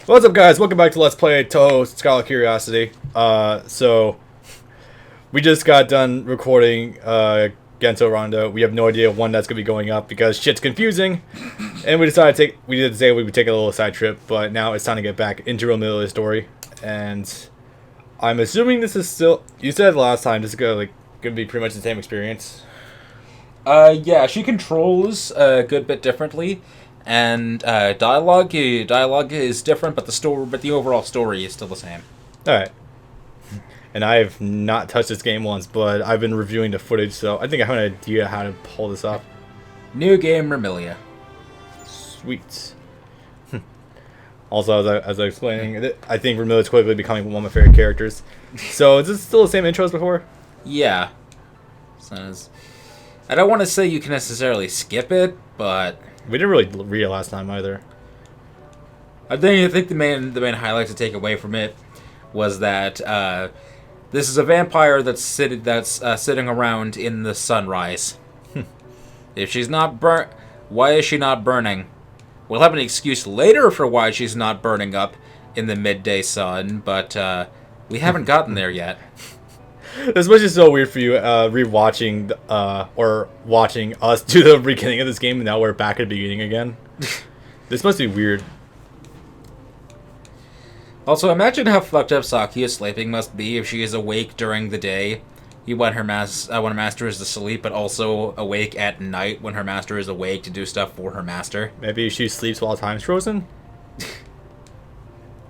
What's up, guys? Welcome back to Let's Play Touhou Scarlet Curiosity. So we just got done recording Gento Rondo. We have no idea when that's gonna be going up because shit's confusing, and we decided to we did say we would take a little side trip, but now it's time to get back into the middle of the story. And I'm assuming this is still. You said last time this is gonna be pretty much the same experience. Yeah, she controls a good bit differently, and dialogue is different, but the overall story is still the same. All right. And I have not touched this game once, but I've been reviewing the footage, so I think I have an idea how to pull this off. New game, Remilia. Sweet. Also, as I was explaining, I think Remilia is quickly becoming one of my favorite characters. So, is this still the same intro as before? Yeah. I don't want to say you can necessarily skip it, but We didn't really read it last time either. I think the main highlight to take away from it was that this is a vampire that's sitting around in the sunrise. If she's not burnt, why is she not burning? We'll have an excuse later for why she's not burning up in the midday sun, but we haven't gotten there yet. This was just so weird for you rewatching or watching us do the beginning of this game, and now we're back at the beginning again. This must be weird. Also, imagine how fucked up Sakia's sleeping must be if she is awake during the day. When her master is asleep, but also awake at night when her master is awake to do stuff for her master. Maybe she sleeps while time's frozen?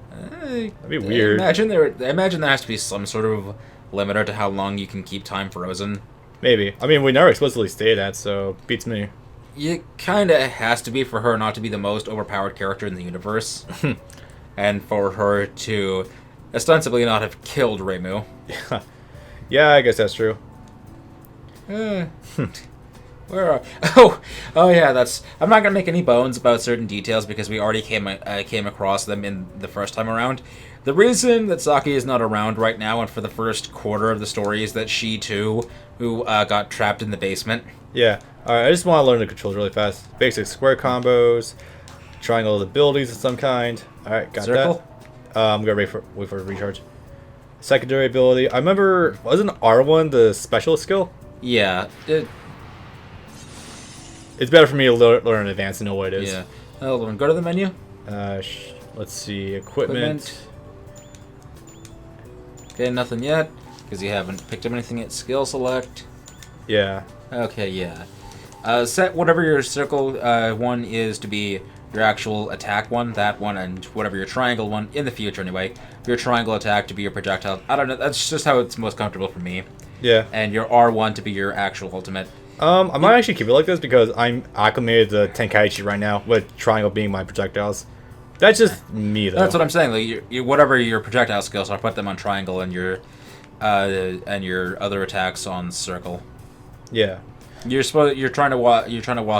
That'd be weird. I imagine there has to be some sort of limiter to how long you can keep time frozen. Maybe. I mean, we never explicitly stated that, so beats me. It kinda has to be for her not to be the most overpowered character in the universe. And for her to ostensibly not have killed Remu. Yeah, I guess that's true. Where are... Oh yeah, I'm not gonna make any bones about certain details because we already came across them in the first time around. The reason that Saki is not around right now and for the first quarter of the story is that she too, who got trapped in the basement. Yeah. Alright, I just want to learn the controls really fast. Basic square combos, triangle abilities of some kind. Alright, got Circle? that. I'm gonna wait for it to recharge. Secondary ability. I remember, wasn't R1 the specialist skill? Yeah. It's better for me to learn in advance and know what it is. Yeah. Hold on, go to the menu. Let's see, equipment. Okay, nothing yet, because you haven't picked up anything yet. Skill select. Yeah. Okay, yeah. Set whatever your circle one is to be your actual attack one, that one, and whatever your triangle one, in the future anyway, your triangle attack to be your projectile. I don't know, that's just how it's most comfortable for me. Yeah. And your R1 to be your actual ultimate. I might actually keep it like this because I'm acclimated to Tenkaichi right now, with triangle being my projectiles. That's just me, though. That's what I'm saying. Like, whatever your projectile skills are, put them on triangle, and your other attacks on circle. Yeah. You're trying to walk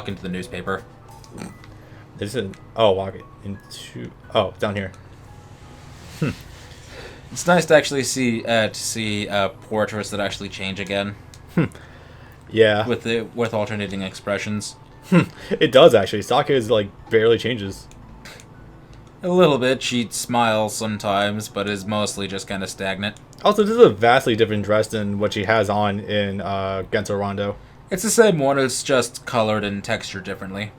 into the newspaper. This is walk it into down here. It's nice to actually see portraits that actually change again. Yeah. With alternating expressions. It does actually. Saki's barely changes. A little bit. She smiles sometimes, but is mostly just kind of stagnant. Also, this is a vastly different dress than what she has on in Gento Rondo. It's the same one. It's just colored and textured differently.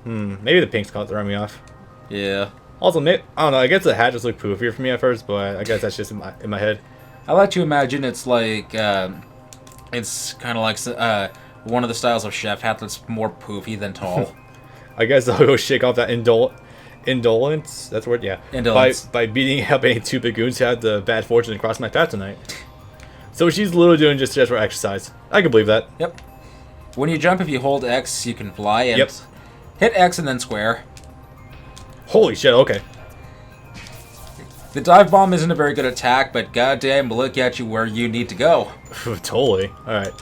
Maybe the pink's throwing me off. Yeah. Also, I don't know. I guess the hat just looked poofier for me at first, but I guess that's just in my head. I like to imagine it's like it's kind of like one of the styles of chef hat that's more poofy than tall. I guess I'll go shake off that indolence. That's the word, yeah. Indolence. By beating up any two bagoons who had the bad fortune to cross my path tonight. So she's literally doing just for exercise. I can believe that. Yep. When you jump, if you hold X, you can fly and hit X and then square. Holy shit, okay. The dive bomb isn't a very good attack, but goddamn, look at you where you need to go. Totally. Alright.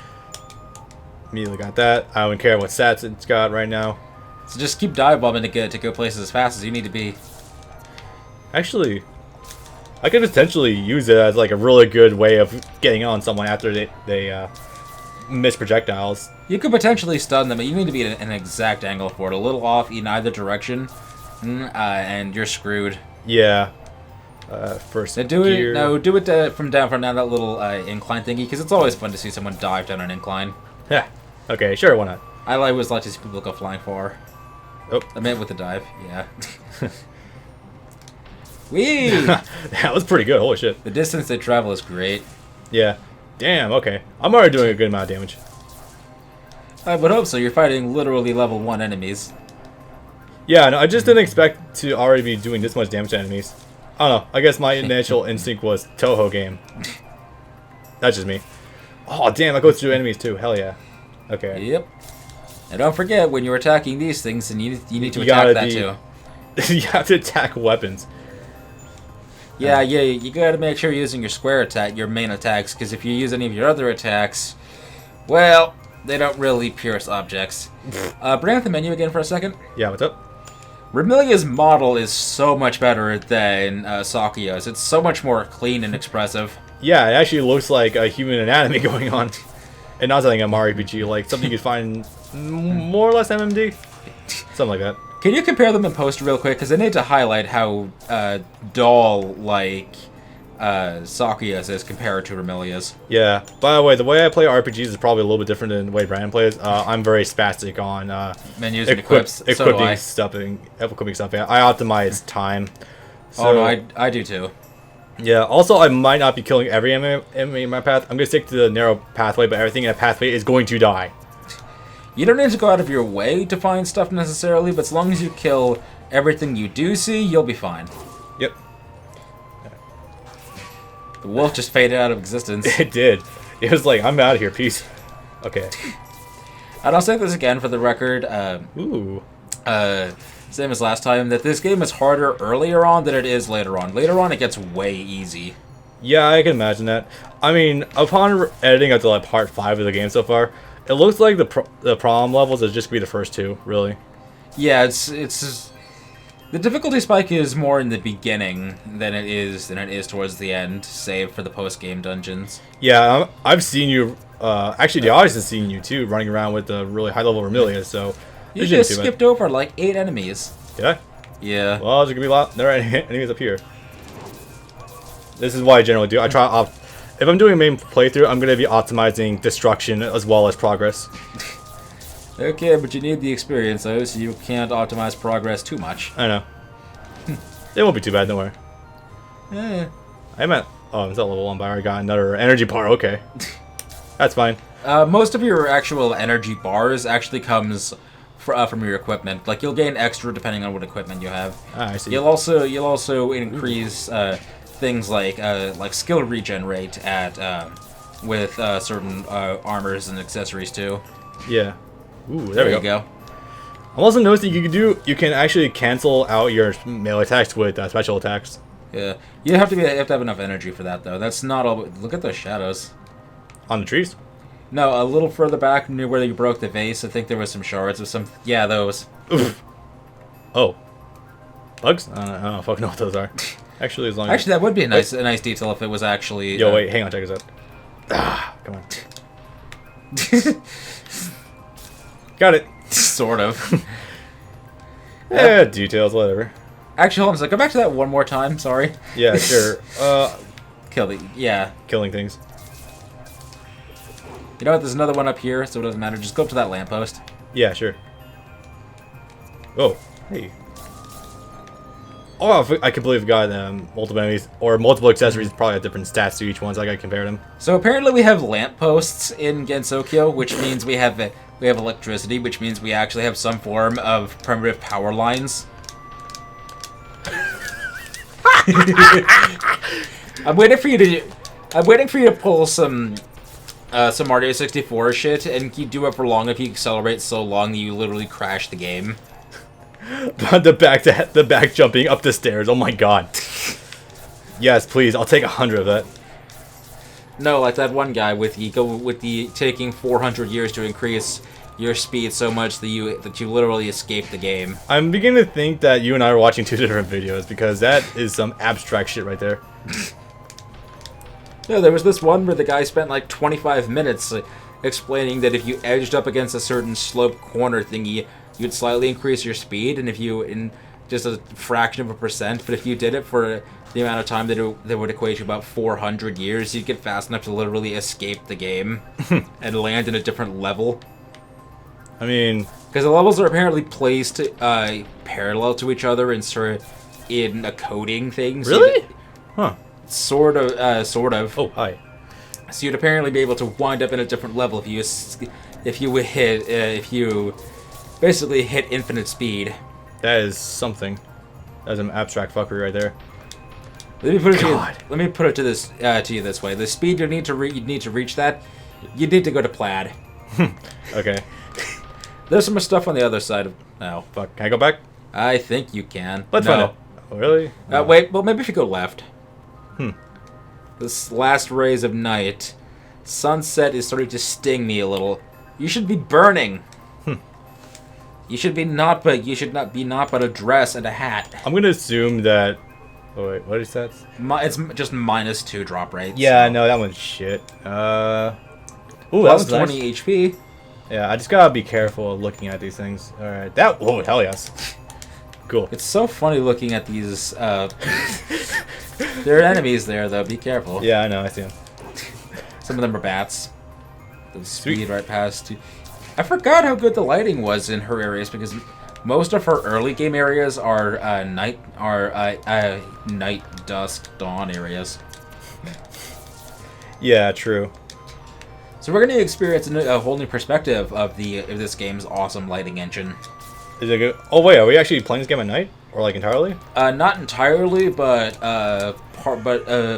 Immediately got that. I don't care what stats it's got right now. So just keep dive bombing to go places as fast as you need to be. Actually, I could potentially use it as a really good way of getting on someone after they miss projectiles. You could potentially stun them, but you need to be at an exact angle for it. A little off in either direction, and you're screwed. Yeah. First Now do gear. it. No, do it from down that little incline thingy, because it's always fun to see someone dive down an incline. Yeah. Okay, sure, why not? I always like to see people go flying far. Oh. I meant with the dive. Yeah. Whee! That was pretty good. Holy shit. The distance they travel is great. Yeah. Damn, okay. I'm already doing a good amount of damage. I would hope so. You're fighting literally level 1 enemies. Yeah, no, I just didn't expect to already be doing this much damage to enemies. I don't know. I guess my initial instinct was Touhou game. That's just me. Oh, damn, that goes through enemies too. Hell yeah. Okay. Yep. And don't forget, when you're attacking these things, and you need to attack that too. You have to attack weapons. Yeah, you gotta make sure you're using your square attack, your main attacks, because if you use any of your other attacks, well, they don't really pierce objects. Bring up the menu again for a second. Yeah, what's up? Remilia's model is so much better than Sakuya's. It's so much more clean and expressive. Yeah, it actually looks like a human anatomy going on. And not something RPG, like something you could find more or less MMD. Something like that. Can you compare them in post real quick? Because I need to highlight how doll-like Sakuya's is compared to Remilia's. Yeah. By the way, the way I play RPGs is probably a little bit different than the way Brandon plays. I'm very spastic on menus and equips. Equipping stuff. Yeah. I optimize time. So, oh no, I do too. Yeah. Also, I might not be killing every enemy in my path. I'm gonna stick to the narrow pathway, but everything in that pathway is going to die. You don't need to go out of your way to find stuff necessarily, but as long as you kill everything you do see, you'll be fine. Yep. The wolf just faded out of existence. It did. It was like, I'm out of here, peace. Okay. And I'll say this again for the record. Ooh. Same as last time, that this game is harder earlier on than it is later on. Later on, it gets way easy. Yeah, I can imagine that. I mean, upon editing up to like part 5 of the game so far, it looks like the problem levels is just gonna be the first 2, really. Yeah, it's the difficulty spike is more in the beginning than it is towards the end, save for the post-game dungeons. Yeah, I've seen you. Actually, the audience has seen you too, running around with the really high level Remilia. So you just skipped over like 8 enemies. Did I? Yeah. Well, there's gonna be a lot. There are enemies up here. This is what I generally do. I try if I'm doing a main playthrough, I'm gonna be optimizing destruction as well as progress. Okay, but you need the experience though, so you can't optimize progress too much. I know. It won't be too bad, don't worry. I'm at... Oh, it's at level 1, but I already got another energy bar, okay. That's fine. Most of your actual energy bars actually comes from your equipment. Like, you'll gain extra depending on what equipment you have. Ah, I see. You'll also increase things like skill regen rate with certain armors and accessories too. Yeah. Ooh, there we go. I'm also noticing you can actually cancel out your melee attacks with special attacks. Yeah, you have to have enough energy for that though. That's not all. Look at those shadows. On the trees? No, a little further back near where you broke the vase. I think there was some shards of some. Yeah, those. Oof. Oh. Bugs? I don't fucking know what those are. Actually, as long as... that would be a nice detail if it was actually. Yo, wait, hang on, check this out. Ah, come on. Got it. Sort of. Yeah, details, whatever. Actually, hold on a second. Go back to that one more time. Sorry. Yeah, sure. Yeah. Killing things. You know what? There's another one up here, so it doesn't matter. Just go up to that lamppost. Yeah, sure. Oh, hey. Oh, I can believe we got multiple enemies or multiple accessories. Probably have different stats to each one, so I gotta compare them. So apparently we have lampposts in Gensokyo, which means we have electricity, which means we actually have some form of primitive power lines. I'm waiting for you to pull some Mario 64 shit, and you do it for long if you accelerate so long that you literally crash the game. the back jumping up the stairs. Oh my god. Yes, please. I'll take 100 of that. No, like that one guy with the taking 400 years to increase your speed so much that you literally escape the game. I'm beginning to think that you and I are watching 2 different videos because that is some abstract shit right there. No, there was this one where the guy spent like 25 minutes explaining that if you edged up against a certain slope corner thingy, you'd slightly increase your speed, and if you just a fraction of a percent. But if you did it for the amount of time that would equate to about 400 years, you'd get fast enough to literally escape the game and land in a different level. I mean, because the levels are apparently placed parallel to each other and sort of in a coding thing. So really? Huh. Sort of. Oh, hi. So you'd apparently be able to wind up in a different level if you basically hit infinite speed. That is something. That's an abstract fuckery right there. Let me put it to you this way: the speed you need to reach that, you need to go to plaid. Okay. There's some stuff on the other side of. Oh fuck! Can I go back? I think you can. Let's find it. Oh, really? No. Wait. Well, maybe if you go left. This last rays of night, sunset is starting to sting me a little. You should be burning. You should not but a dress and a hat. I'm gonna assume that. Oh wait, what is that? It's just -2 drop rate. Yeah, so. no, that one's shit. Ooh, plus that 20 nice. HP. Yeah, I just gotta be careful of looking at these things. All right, oh hell yes, cool. It's so funny looking at these. There are enemies there though. Be careful. Yeah, I know. I see them. Some of them are bats. The speed right past. I forgot how good the lighting was in her areas because most of her early game areas are night, dusk, dawn areas. Yeah, true. So we're going to experience a whole new perspective of this game's awesome lighting engine. Is it good? Oh wait, are we actually playing this game at night or like entirely? Not entirely, but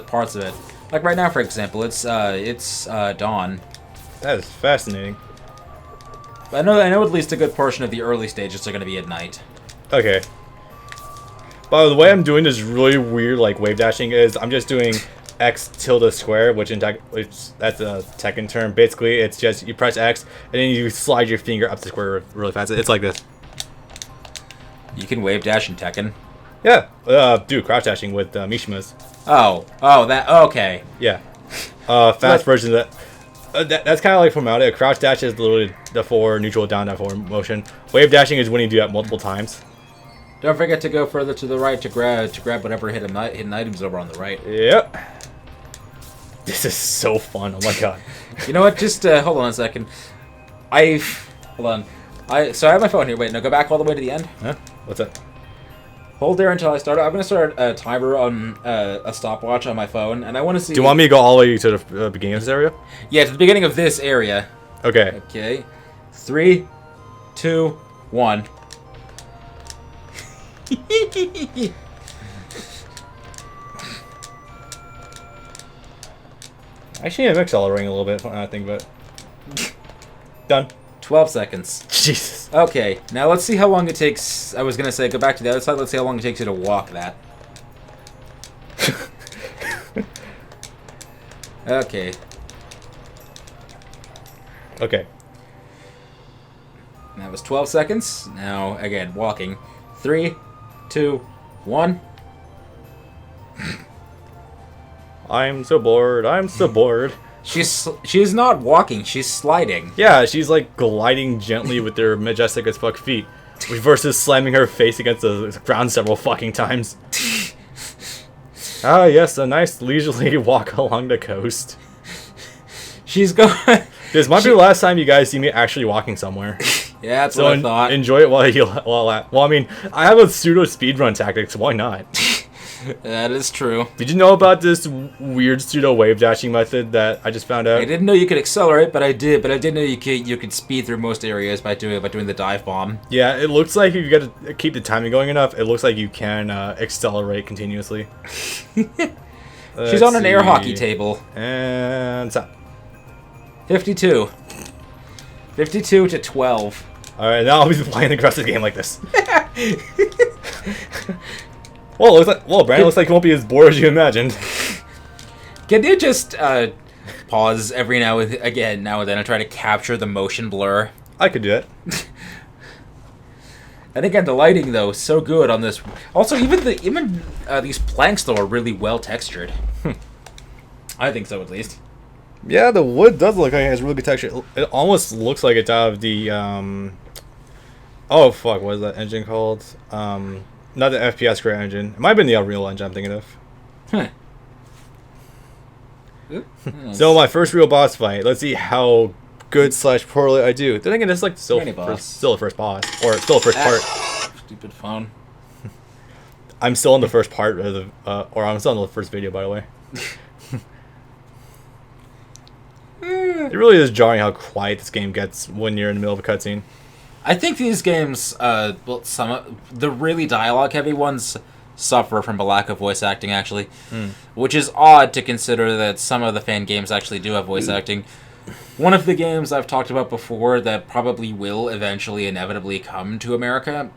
parts of it. Like right now, for example, it's dawn. That is fascinating. I know at least a good portion of the early stages are going to be at night. Okay. But the way I'm doing this really weird like wave dashing is I'm just doing X tilde square, which that's a Tekken term. Basically, it's just you press X and then you slide your finger up the square really fast. It's like this. You can wave dash in Tekken. Yeah, dude, crouch dashing with Mishimas. Oh, that okay. Yeah, fast version of that. That's kind of like formality. A crouch dash is literally the forward, neutral, down, forward motion. Wave dashing is when you do that multiple times. Don't forget to go further to the right to grab whatever hidden items over on the right. Yep. This is so fun. Oh my god. You know what? Just hold on a second. Hold on. So I have my phone here. Wait, no, go back all the way to the end. Huh? What's that? Hold there until I start. I'm gonna start a timer on a stopwatch on my phone, and I want to see. Do you want me to go all the way to the beginning of this area? Yeah, to the beginning of this area. Okay. Okay. 3, 2, 1. Actually, I'm accelerating a little bit. I think, but done. 12 seconds. Jesus. Okay, now let's see how long it takes. I was gonna say go back to the other side. Let's see how long it takes you to walk that. Okay. Okay. That was 12 seconds. Now again, walking. 3, 2, 1. I'm so bored. I'm so bored. She's not walking. She's sliding. Yeah, she's like gliding gently with her majestic as fuck feet, versus slamming her face against the ground several fucking times. Ah, yes, a nice leisurely walk along the coast. She's going. This might be the last time you guys see me actually walking somewhere. Yeah, that's what I thought. Enjoy it while I mean, I have a pseudo speedrun tactic, so why not? That is true. Did you know about this weird pseudo wave dashing method that I just found out? I didn't know you could accelerate, but I did. But I didn't know you could speed through most areas by doing the dive bomb. Yeah, it looks like if you got to keep the timing going enough, it looks like you can accelerate continuously. She's on an air hockey table. And stop. 52. 52 to 12. Alright, now I'll be playing the rest of the game like this. Brandon looks like he won't be as bored as you imagined. Can you just pause every now and then and try to capture the motion blur? I could do that. And again, the lighting though is so good on this. Also, even these planks though are really well textured. I think so, at least. Yeah, the wood does look like it has really good texture. It almost looks like it's out of the oh fuck, what is that engine called? Not the FPS CryEngine. It might have been the Unreal Engine I'm thinking of. Huh. So my first real boss fight. Let's see how good / poorly I do. Then again, it's like still the first boss, or still the first part. Stupid phone. I'm still in the first part of the, or I'm still in the first video, by the way. It really is jarring how quiet this game gets when you're in the middle of a cutscene. I think these games, well, the really dialogue-heavy ones suffer from a lack of voice acting, actually, which is odd to consider that some of the fan games actually do have voice acting. One of the games I've talked about before that probably will eventually inevitably come to America,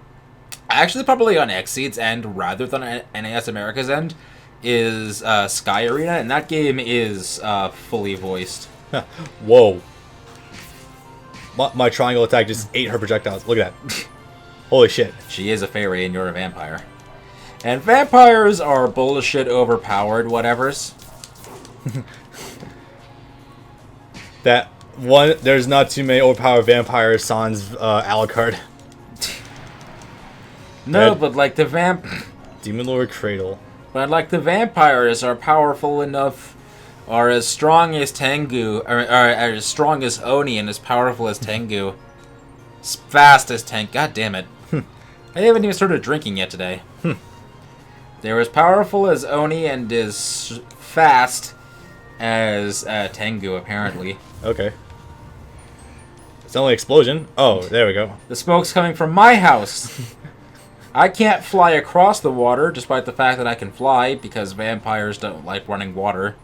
actually probably on Xseed's end rather than NAS America's end, is Sky Arena, and that game is fully voiced. Whoa. My triangle attack just ate her projectiles. Look at that. Holy shit. She is a fairy and you're a vampire. And vampires are bullshit overpowered whatevers. That one, there's not too many overpowered vampires sans Alucard. No, Red. but like the Demon Lord Cradle. But like the vampires are powerful enough, are as strong as Tengu, or as strong as Oni and as powerful as Tengu. As fast as Tengu. God damn it. I haven't even started drinking yet today. They're as powerful as Oni and as fast as Tengu, apparently. Okay. It's only explosion. Oh, there we go. The smoke's coming from my house. I can't fly across the water, despite the fact that I can fly, because vampires don't like running water.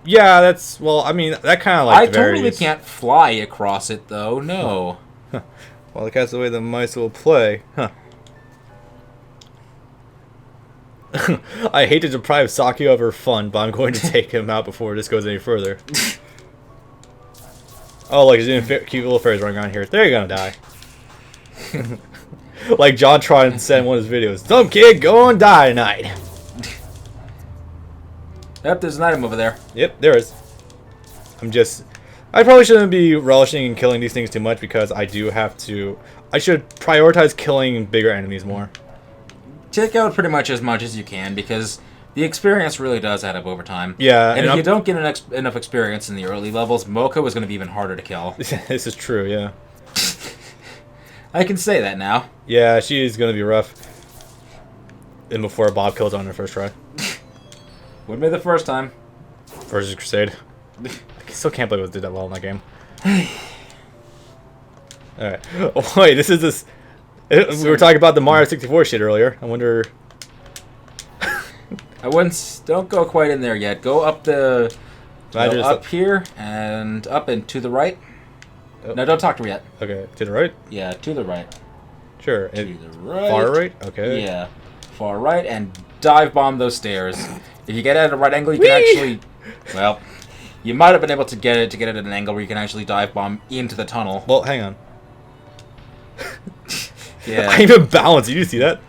Yeah, that's, well, I mean, that kind of like I varies. totally can't fly across it, though. No. Well, that's the way the mice will play. Huh. I hate to deprive Saki of her fun, but I'm going to take him out before this goes any further. Oh, look, there's even cute little fairies running around here. They're gonna die. Like John Tron said in one of his videos, "Some kid go and die tonight." Yep, there's an item over there. Yep, there is. I probably shouldn't be relishing in killing these things too much because I do have to. I should prioritize killing bigger enemies more. Take out pretty much as much as you can, because the experience really does add up over time. Yeah, and if you don't get enough experience in the early levels, Moko is going to be even harder to kill. This is true, yeah. I can say that now. Yeah, she is going to be rough. And before Bob kills on her first try. Wouldn't be the first time. Versus Crusade. I still can't believe it did that well in that game. Alright. Oh, wait, this is this... We were talking about the Mario 64 shit earlier. I wonder... Don't go quite in there yet. Go up the... Go up here, and up and to the right. Oh. No, don't talk to me yet. Okay, to the right? Yeah, to the right. Sure. To the right. Far right? Okay. Yeah. Far right, and dive bomb those stairs. If you get it at a right angle, you can actually... Well, you might have been able to get it at an angle where you can actually dive bomb into the tunnel. Well, hang on. Yeah. I even balanced. Did you see that?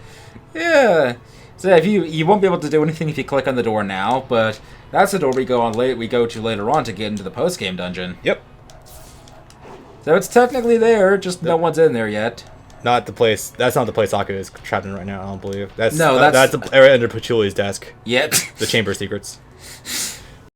Yeah. So if you won't be able to do anything if you click on the door now, but that's the door we go to later on to get into the post-game dungeon. Yep. So it's technically there, just no one's in there yet. Not the place. That's not the place Aku is trapped in right now. I don't believe. That's no. That's the area under Pachuli's desk. Yep. The Chamber of Secrets.